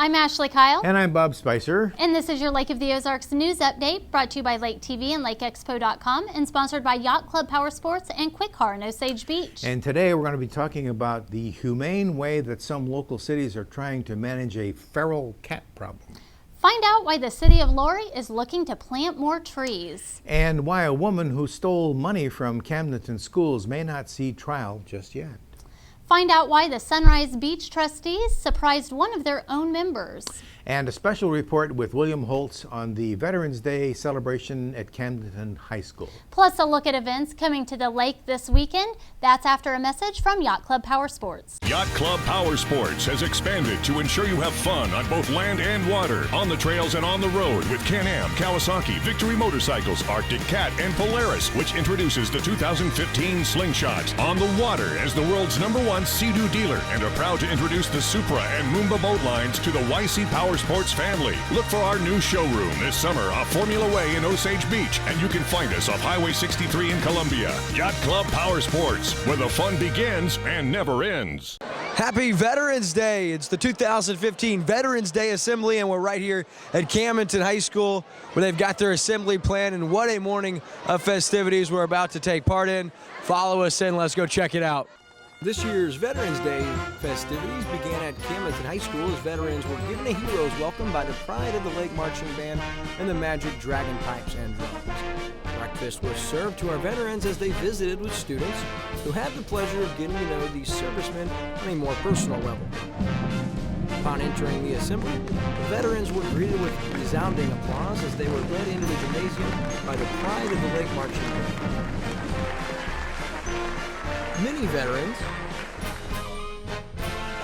I'm Ashley Kyle. And I'm Bob Spicer. And this is your Lake of the Ozarks news update, brought to you by Lake TV and LakeExpo.com, and sponsored by Yacht Club Power Sports and Quick Car in Osage Beach. And today we're going to be talking about the humane way that some local cities are trying to manage a feral cat problem. Find out why the city of Laurie is looking to plant more trees. And why a woman who stole money from Camdenton schools may not see trial just yet. Find out why the Sunrise Beach trustees surprised one of their own members. And a special report with William Holtz on the Veterans Day celebration at Camdenton High School. Plus a look at events coming to the lake this weekend. That's after a message from Yacht Club Power Sports. Yacht Club Power Sports has expanded to ensure you have fun on both land and water, on the trails and on the road with Can-Am, Kawasaki, Victory Motorcycles, Arctic Cat, and Polaris, which introduces the 2015 Slingshot. On the water as the world's #1 Sea-Doo dealer, and are proud to introduce the Supra and Moomba boat lines to the YC Power Sports family. Look for our new showroom this summer off Formula Way in Osage Beach, and you can find us off Highway 63 in Columbia. Yacht Club Power Sports, where the fun begins and never ends. Happy Veterans Day. It's the 2015 Veterans Day Assembly, and we're right here at Camdenton High School where they've got their assembly plan, and what a morning of festivities we're about to take part in. Follow us in. Let's go check it out. This year's Veterans Day festivities began at Camdenton High School as veterans were given a hero's welcome by the Pride of the Lake Marching Band and the Magic Dragon Pipes and Drums. Breakfast was served to our veterans as they visited with students who had the pleasure of getting to know these servicemen on a more personal level. Upon entering the assembly, the veterans were greeted with resounding applause as they were led into the gymnasium by the Pride of the Lake Marching Band. Many veterans,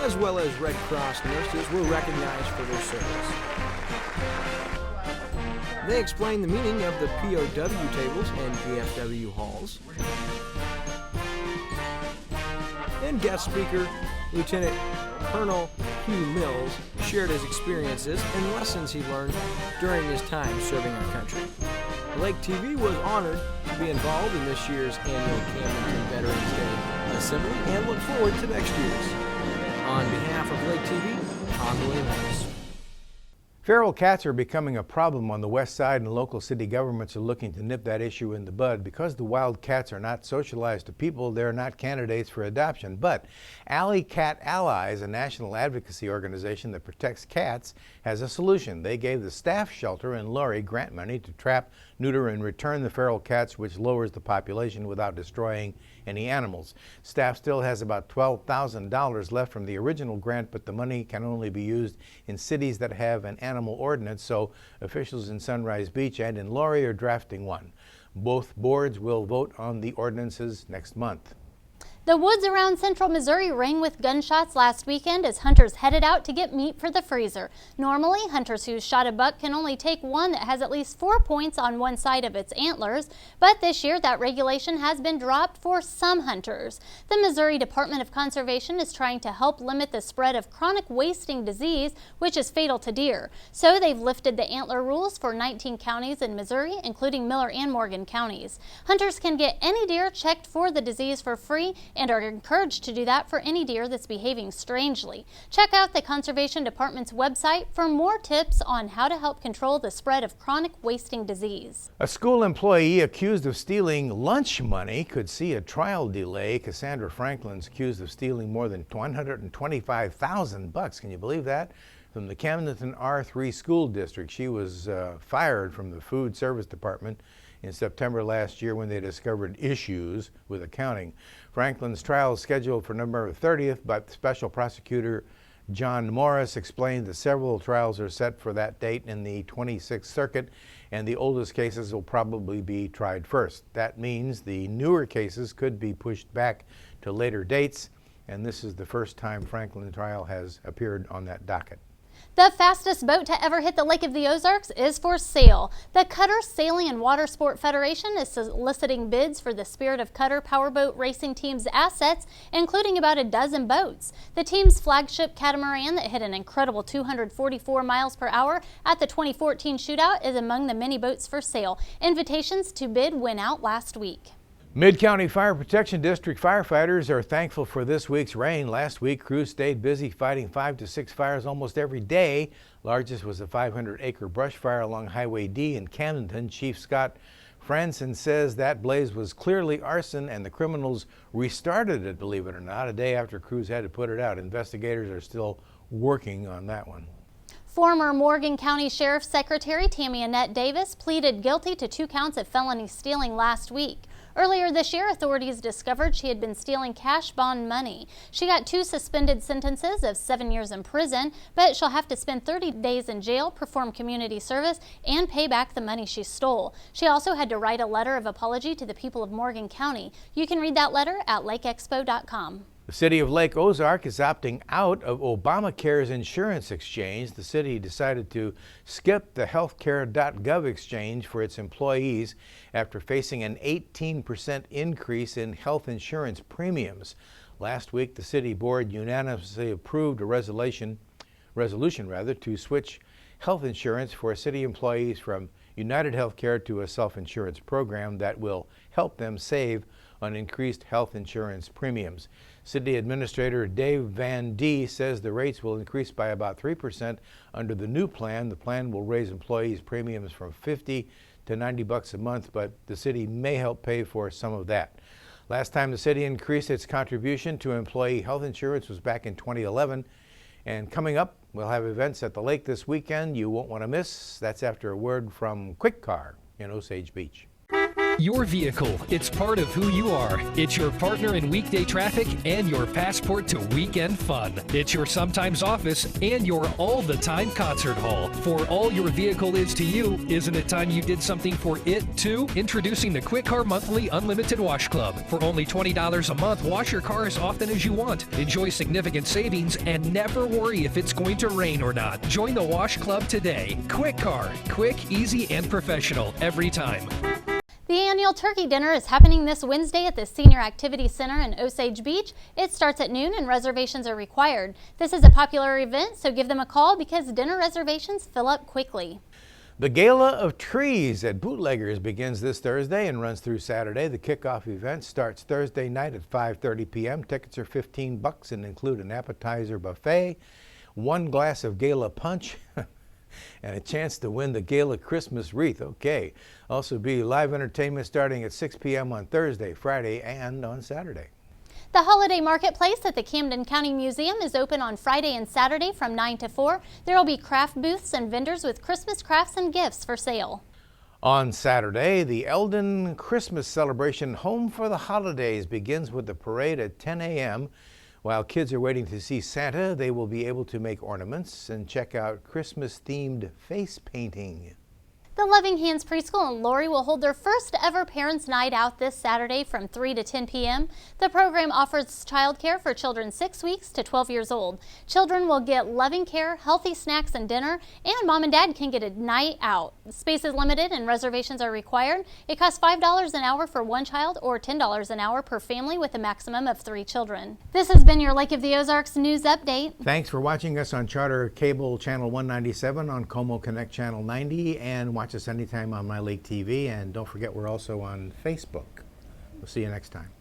as well as Red Cross nurses, were recognized for their service. They explained the meaning of the POW tables and VFW halls. And guest speaker, Lieutenant Colonel Hugh Mills, shared his experiences and lessons he learned during his time serving our country. Lake TV was honored to be involved in this year's annual Camdenton Veterans Day Assembly and look forward to next year's. On behalf of Lake TV, I'm William Holtz. Feral cats are becoming a problem on the west side, and local city governments are looking to nip that issue in the bud. Because the wild cats are not socialized to people, they're not candidates for adoption. But Alley Cat Allies, a national advocacy organization that protects cats, has a solution. They gave the staff shelter in Laurie grant money to trap, neuter, and return the feral cats, which lowers the population without destroying any animals. Staff still has about $12,000 left from the original grant, but the money can only be used in cities that have an animal ordinance, so officials in Sunrise Beach and in Laurie are drafting one. Both boards will vote on the ordinances next month. The woods around central Missouri rang with gunshots last weekend as hunters headed out to get meat for the freezer. Normally, hunters who shot a buck can only take one that has at least 4 points on one side of its antlers, but this year that regulation has been dropped for some hunters. The Missouri Department of Conservation is trying to help limit the spread of chronic wasting disease, which is fatal to deer. So they've lifted the antler rules for 19 counties in Missouri, including Miller and Morgan counties. Hunters can get any deer checked for the disease for free and are encouraged to do that for any deer that's behaving strangely. Check out the Conservation Department's website for more tips on how to help control the spread of chronic wasting disease. A school employee accused of stealing lunch money could see a trial delay. Cassandra Franklin's accused of stealing more than $125,000. Can you believe that? From the Camdenton R3 school district. She was fired from the food service department in September last year when they discovered issues with accounting. Franklin's trial is scheduled for November 30th, but Special Prosecutor John Morris explained that several trials are set for that date in the 26th Circuit, and the oldest cases will probably be tried first. That means the newer cases could be pushed back to later dates, and this is the first time Franklin's trial has appeared on that docket. The fastest boat to ever hit the Lake of the Ozarks is for sale. The Cutter Sailing and Water Sport Federation is soliciting bids for the Spirit of Cutter powerboat racing team's assets, including about a dozen boats. The team's flagship catamaran that hit an incredible 244 miles per hour at the 2014 shootout is among the many boats for sale. Invitations to bid went out last week. Mid-County Fire Protection District firefighters are thankful for this week's rain. Last week, crews stayed busy fighting 5 to 6 fires almost every day. Largest was a 500-acre brush fire along Highway D in Camden. Chief Scott Franson says that blaze was clearly arson and the criminals restarted it, believe it or not, a day after crews had to put it out. Investigators are still working on that one. Former Morgan County Sheriff's Secretary Tammy Annette Davis pleaded guilty to 2 counts of felony stealing last week. Earlier this year, authorities discovered she had been stealing cash bond money. She got 2 suspended sentences of 7 years in prison, but she'll have to spend 30 days in jail, perform community service, and pay back the money she stole. She also had to write a letter of apology to the people of Morgan County. You can read that letter at lakeexpo.com. The city of Lake Ozark is opting out of Obamacare's insurance exchange. The city decided to skip the healthcare.gov exchange for its employees after facing an 18% increase in health insurance premiums. Last week, the city board unanimously approved a resolution to switch health insurance for city employees from United Healthcare to a self-insurance program that will help them save on increased health insurance premiums. City Administrator Dave Van D says the rates will increase by about 3% under the new plan. The plan will raise employees' premiums from $50 to $90 a month, but the city may help pay for some of that. Last time the city increased its contribution to employee health insurance was back in 2011. And coming up, we'll have events at the lake this weekend you won't want to miss. That's after a word from Quick Car in Osage Beach. Your vehicle, it's part of who you are. It's your partner in weekday traffic and your passport to weekend fun. It's your sometimes office and your all-the-time concert hall. For all your vehicle is to you, isn't it time you did something for it too? Introducing the Quick Car Monthly Unlimited Wash Club. For only $20 a month, wash your car as often as you want. Enjoy significant savings and never worry if it's going to rain or not. Join the Wash Club today. Quick Car. Quick, easy, and professional every time. The annual turkey dinner is happening this Wednesday at the Senior Activity Center in Osage Beach. It starts at noon and reservations are required. This is a popular event, so give them a call because dinner reservations fill up quickly. The Gala of Trees at Bootleggers begins this Thursday and runs through Saturday. The kickoff event starts Thursday night at 5:30 p.m. Tickets are $15 and include an appetizer buffet, 1 glass of Gala punch, and a chance to win the Gala Christmas wreath. Okay. Also be live entertainment starting at 6 p.m. on Thursday, Friday, and on Saturday. The holiday marketplace at the Camden County Museum is open on Friday and Saturday from 9 to 4. There will be craft booths and vendors with Christmas crafts and gifts for sale. On Saturday, the Eldon Christmas celebration Home for the Holidays begins with the parade at 10 a.m. While kids are waiting to see Santa, they will be able to make ornaments and check out Christmas-themed face painting. The Loving Hands Preschool in Lori will hold their first ever Parents' Night Out this Saturday from 3 to 10 p.m. The program offers childcare for children 6 weeks to 12 years old. Children will get loving care, healthy snacks and dinner, and mom and dad can get a night out. Space is limited and reservations are required. It costs $5 an hour for 1 child or $10 an hour per family with a maximum of 3 children. This has been your Lake of the Ozarks News Update. Thanks for watching us on Charter Cable Channel 197, on Como Connect Channel 90, and watch us anytime on My Lake TV. And don't forget, we're also on Facebook. We'll see you next time.